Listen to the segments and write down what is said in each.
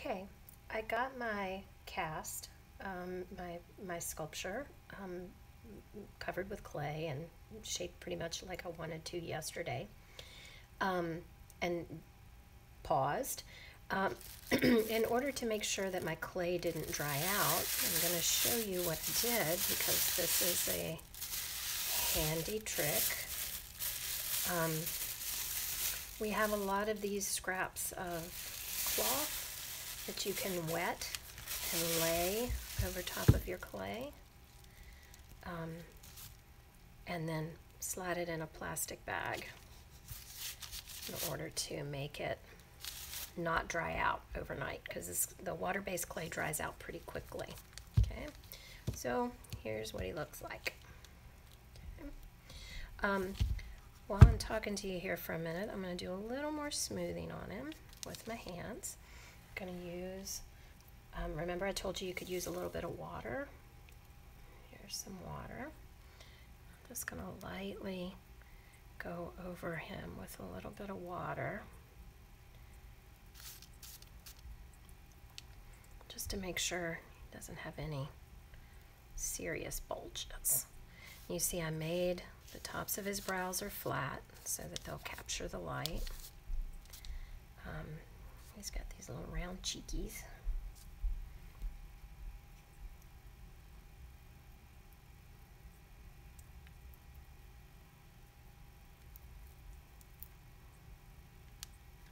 Okay, I got my cast, my sculpture covered with clay and shaped pretty much like I wanted to yesterday, and paused. In order to make sure that my clay didn't dry out, I'm going to show you what I did because this is a handy trick. We have a lot of these scraps of cloth that you can wet and lay over top of your clay, and then slide it in a plastic bag in order to make it not dry out overnight, because the water-based clay dries out pretty quickly. Okay, so here's what he looks like. Okay. While I'm talking to you here for a minute, I'm going to do a little more smoothing on him with my hands. I'm going to use, remember I told you you could use a little bit of water. Here's some water. I'm just going to lightly go over him with a little bit of water, just to make sure he doesn't have any serious bulges. You see I made the tops of his brows are flat so that they'll capture the light. He's got these little round cheekies.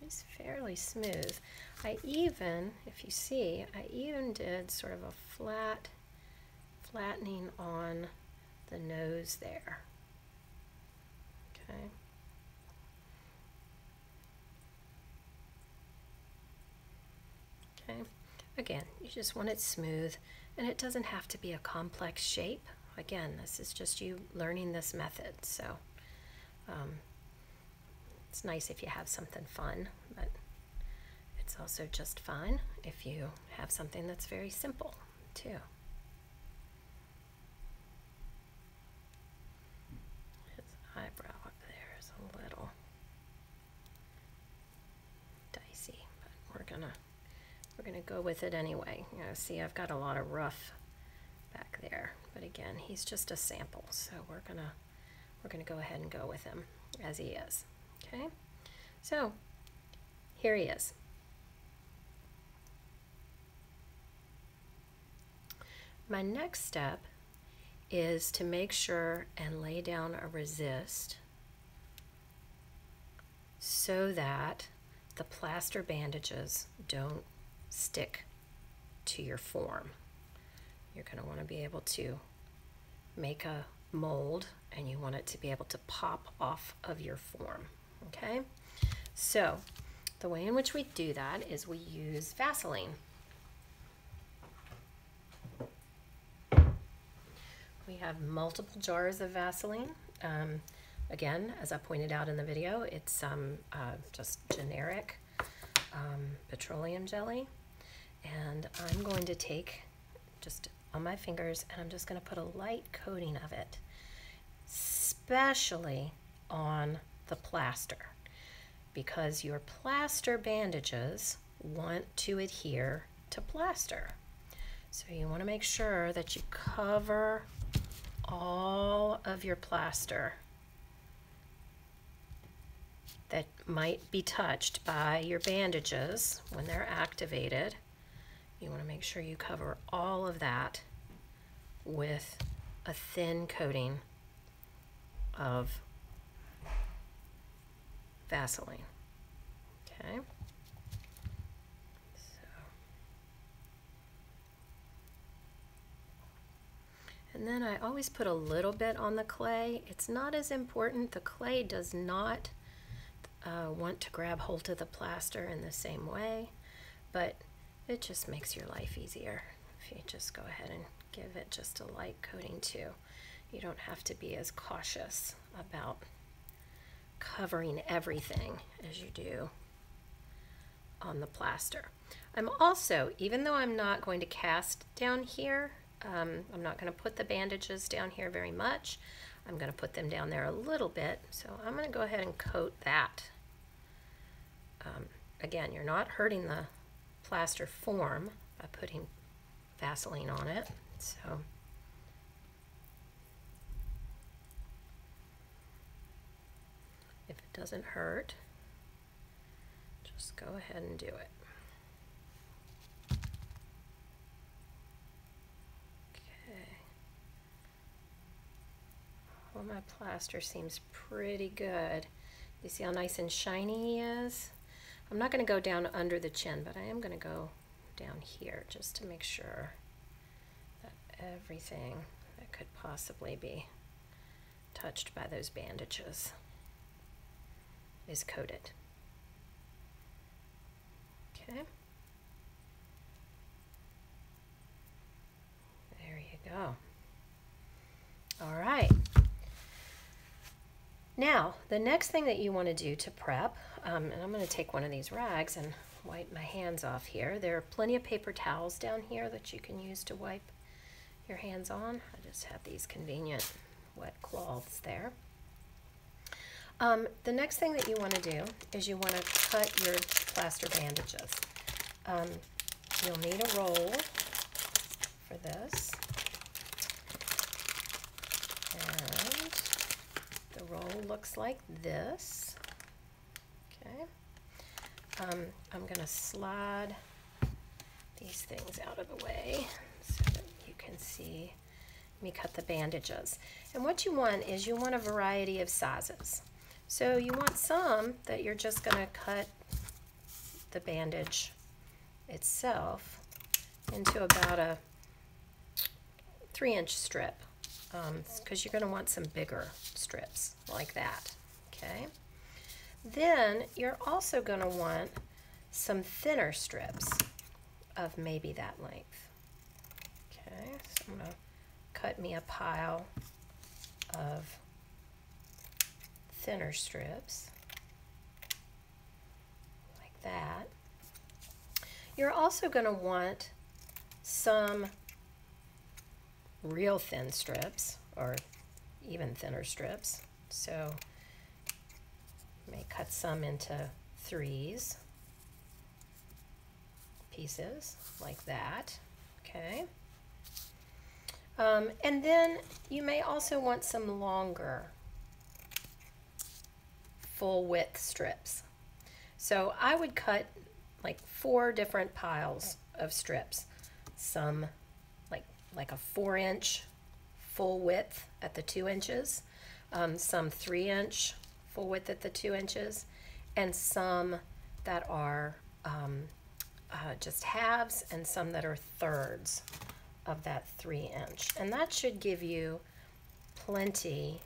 He's fairly smooth. I even, if you see, I even did sort of a flattening on the nose there. Okay. Okay. Again, you just want it smooth, and it doesn't have to be a complex shape. Again, this is just you learning this method, so it's nice if you have something fun, but it's also just fine if you have something that's very simple too. His eyebrow up there is a little dicey, but we're gonna go with it anyway. You know, see, I've got a lot of rough back there, but again, he's just a sample, so we're gonna go ahead and go with him as he is. Okay, so here he is. My next step is to make sure and lay down a resist so that the plaster bandages don't stick to your form. You're going to want to be able to make a mold, and you want it to be able to pop off of your form. Okay, so the way in which we do that is we use Vaseline. We have multiple jars of Vaseline. Again, as I pointed out in the video, it's just generic petroleum jelly, and I'm going to take just on my fingers, and I'm just going to put a light coating of it, especially on the plaster, because your plaster bandages want to adhere to plaster. So you want to make sure that you cover all of your plaster that might be touched by your bandages when they're activated. You want to make sure you cover all of that with a thin coating of Vaseline. Okay. And then I always put a little bit on the clay. It's not as important. The clay does not want to grab hold of the plaster in the same way, but it just makes your life easier if you just go ahead and give it just a light coating too. You don't have to be as cautious about covering everything as you do on the plaster. I'm also, even though I'm not going to cast down here, I'm not going to put the bandages down here very much. I'm going to put them down there a little bit, so I'm going to go ahead and coat that. Again, you're not hurting the plaster form by putting Vaseline on it. So if it doesn't hurt, just go ahead and do it. Okay. Well, my plaster seems pretty good. You see how nice and shiny he is? I'm not going to go down under the chin, but I am going to go down here just to make sure that everything that could possibly be touched by those bandages is coated. Okay. There you go. All right. Now, the next thing that you want to do to prep, and I'm going to take one of these rags and wipe my hands off here. There are plenty of paper towels down here that you can use to wipe your hands on. I just have these convenient wet cloths there. The next thing that you want to do is you want to cut your plaster bandages. You'll need a roll for this. And the roll looks like this. Okay. I'm going to slide these things out of the way so that you can see me cut the bandages. And what you want is you want a variety of sizes. So you want some that you're just going to cut the bandage itself into about a 3-inch strip, because you're going to want some bigger strips like that. Okay. Then you're also going to want some thinner strips of maybe that length. Okay, so I'm going to cut me a pile of thinner strips like that. You're also going to want some real thin strips or even thinner strips. So you may cut some into 3s pieces like that. Okay. And then you may also want some longer full width strips. So I would cut like 4 different piles of strips. Some like a 4-inch full width at the 2 inches, some 3-inch full width at the 2 inches, and some that are just halves, and some that are thirds of that 3-inch. And that should give you plenty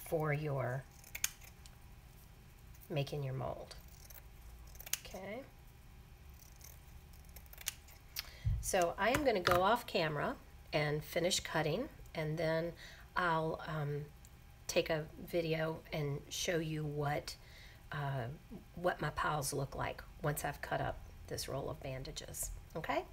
for your making your mold. Okay. So I am going to go off camera and finish cutting, and then I'll take a video and show you what my piles look like once I've cut up this roll of bandages. Okay?